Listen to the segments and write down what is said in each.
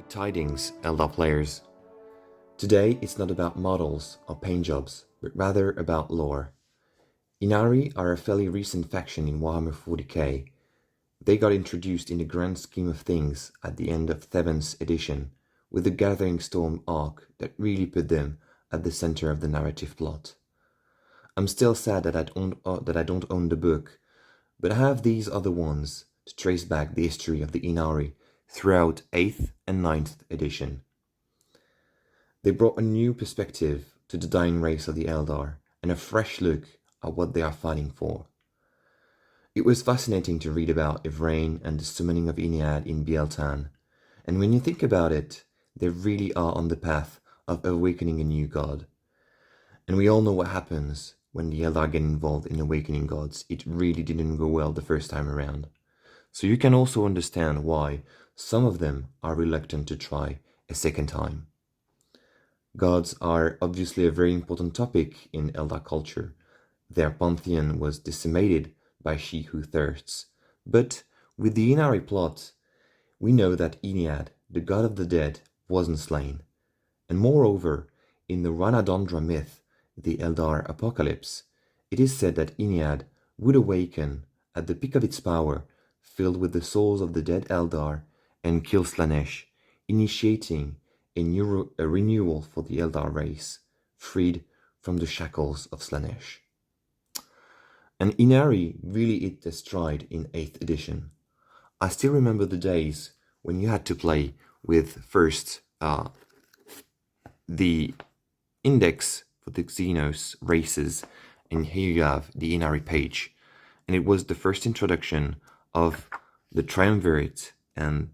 Good tidings, Eldar players. Today it's not about models or paint jobs, but rather about lore. Ynnari are a fairly recent faction in Warhammer 40k. They got introduced in the grand scheme of things at the end of 7th edition, with the Gathering Storm arc that really put them at the center of the narrative plot. I'm still sad that I don't own the book, but I have these other ones to trace back the history of the Ynnari throughout 8th and 9th edition. They brought a new perspective to the dying race of the Eldar and a fresh look at what they are fighting for. It was fascinating to read about Ivrain and the summoning of Ynnead in Bieltan, and when you think about it, they really are on the path of awakening a new god. And we all know what happens when the Eldar get involved in awakening gods. It really didn't go well the first time around. So you can also understand why some of them are reluctant to try a second time. Gods are obviously a very important topic in Eldar culture. Their pantheon was decimated by She Who Thirsts. But with the Ynnari plot, we know that Ynnead, the god of the dead, wasn't slain. And moreover, in the Ranadondra myth, the Eldar apocalypse, it is said that Ynnead would awaken at the peak of its power, filled with the souls of the dead Eldar, and kill Slaanesh, initiating a renewal for the Eldar race, freed from the shackles of Slaanesh. And Ynnari really hit their stride in 8th edition. I still remember the days when you had to play with first the index for the Xenos races, and here you have the Ynnari page. And it was the first introduction of the Triumvirate and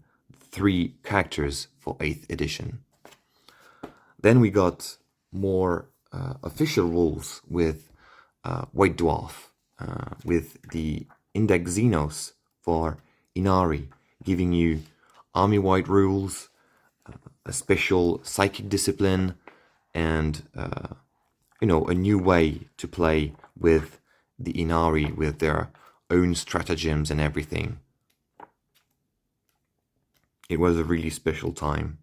3 characters for 8th edition. Then we got more official rules with White Dwarf, with the Index Xenos for Ynnari, giving you army-wide rules, a special psychic discipline, and a new way to play with the Ynnari with their own stratagems and everything. It was a really special time,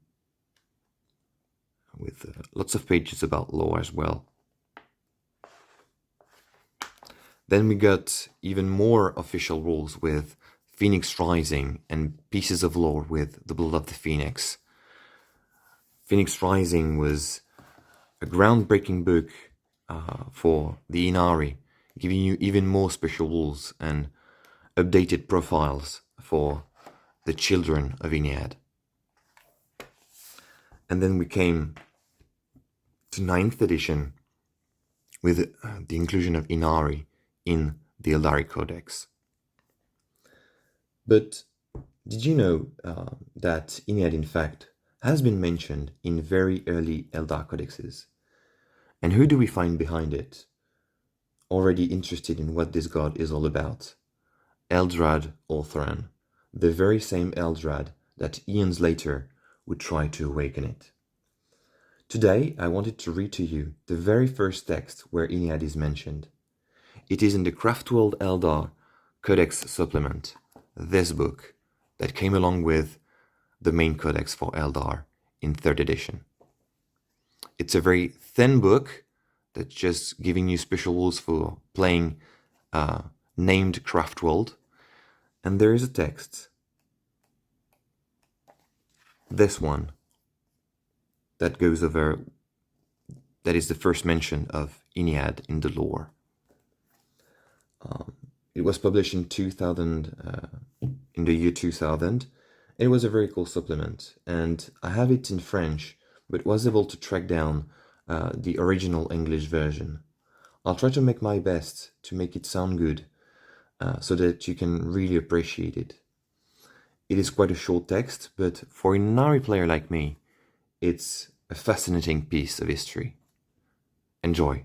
with lots of pages about lore as well. Then we got even more official rules with Phoenix Rising and pieces of lore with the Blood of the Phoenix. Phoenix Rising was a groundbreaking book for the Ynnari, giving you even more special rules and updated profiles for the children of Ynnead. And then we came to 9th edition with the inclusion of Ynnari in the Eldari Codex. But did you know that Ynnead, in fact, has been mentioned in very early Eldar Codexes? And who do we find behind it? Already interested in what this god is all about? Eldrad Ulthran, the very same Eldrad that eons later would try to awaken it. Today, I wanted to read to you the very first text where Ynnead is mentioned. It is in the Craftworld Eldar Codex supplement, this book that came along with the main codex for Eldar in 3rd edition. It's a very thin book that's just giving you special rules for playing named Craftworld, and there is a text, this one, that goes over, that is the first mention of Ynnead in the lore. It was published in 2000, in the year 2000. It was a very cool supplement, and I have it in French, but was able to track down the original English version. I'll try to make my best to make it sound good, so that you can really appreciate it. It is quite a short text, but for a Ynnari player like me, it's a fascinating piece of history. Enjoy.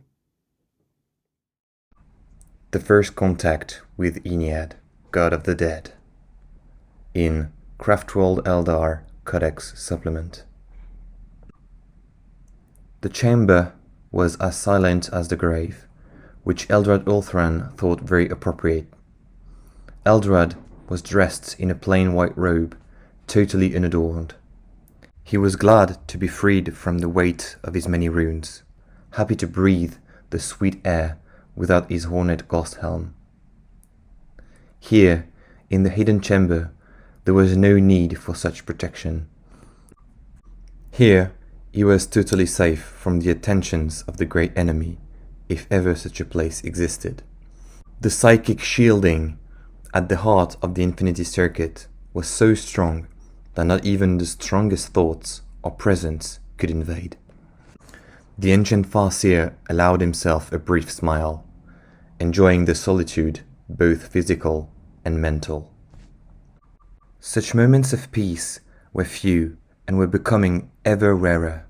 The first contact with Ynnead, god of the dead, in Craftworld Eldar Codex Supplement. The chamber was as silent as the grave, which Eldrad Ulthran thought very appropriate. Eldrad was dressed in a plain white robe, totally unadorned. He was glad to be freed from the weight of his many runes, happy to breathe the sweet air without his ornate Ghosthlem. Here, in the hidden chamber, there was no need for such protection. Here, he was totally safe from the attentions of the great enemy, if ever such a place existed. The psychic shielding at the heart of the Infinity Circuit was so strong that not even the strongest thoughts or presence could invade. The ancient Farseer allowed himself a brief smile, enjoying the solitude, both physical and mental. Such moments of peace were few and were becoming ever rarer.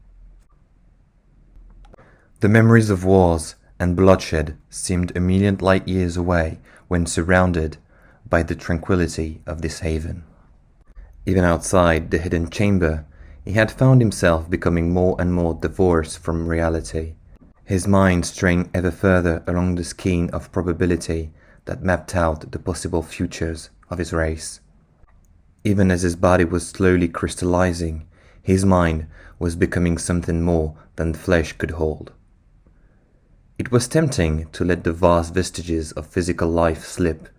The memories of wars and bloodshed seemed a million light years away when surrounded by the tranquility of this haven. Even outside the hidden chamber, he had found himself becoming more and more divorced from reality, his mind straying ever further along the skein of probability that mapped out the possible futures of his race. Even as his body was slowly crystallizing, his mind was becoming something more than flesh could hold. It was tempting to let the vast vestiges of physical life slip,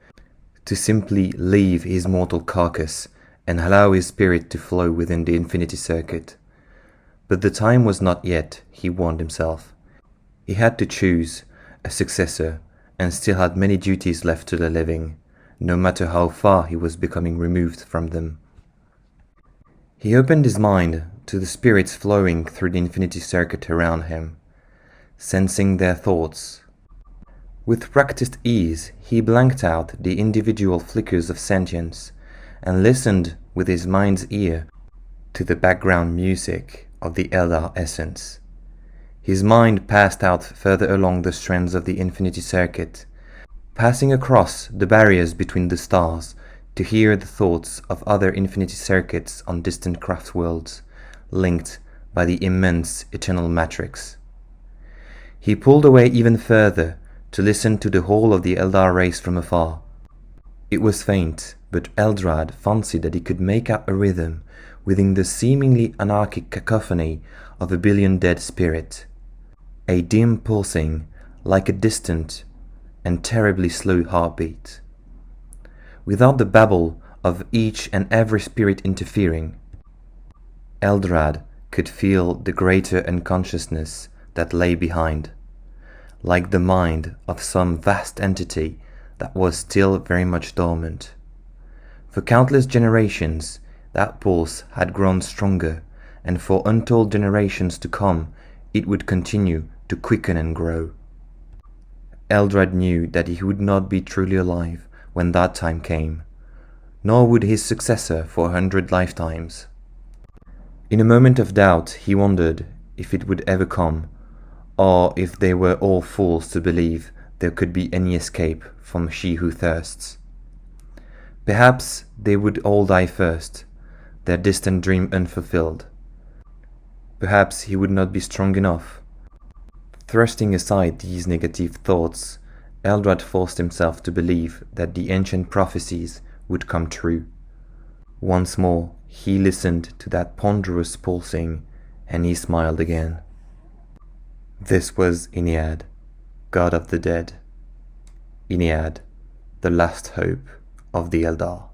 to simply leave his mortal carcass and allow his spirit to flow within the Infinity Circuit. But the time was not yet, he warned himself. He had to choose a successor and still had many duties left to the living, no matter how far he was becoming removed from them. He opened his mind to the spirits flowing through the Infinity Circuit around him, sensing their thoughts. With practiced ease, he blanked out the individual flickers of sentience and listened with his mind's ear to the background music of the Eldar essence. His mind passed out further along the strands of the Infinity Circuit, passing across the barriers between the stars to hear the thoughts of other Infinity Circuits on distant craft worlds, linked by the immense eternal matrix. He pulled away even further to listen to the whole of the Eldar race from afar. It was faint, but Eldrad fancied that he could make out a rhythm within the seemingly anarchic cacophony of a billion dead spirits, a dim pulsing like a distant and terribly slow heartbeat. Without the babble of each and every spirit interfering, Eldrad could feel the greater unconsciousness that lay behind, like the mind of some vast entity that was still very much dormant. For countless generations, that pulse had grown stronger, and for untold generations to come, it would continue to quicken and grow. Eldrad knew that he would not be truly alive when that time came, nor would his successor for 100 lifetimes. In a moment of doubt, he wondered if it would ever come, or if they were all fools to believe there could be any escape from she who thirsts. Perhaps they would all die first, their distant dream unfulfilled. Perhaps he would not be strong enough. Thrusting aside these negative thoughts, Eldrad forced himself to believe that the ancient prophecies would come true. Once more, he listened to that ponderous pulsing, and he smiled again. This was Ynnead, god of the dead. Ynnead, the last hope of the Eldar.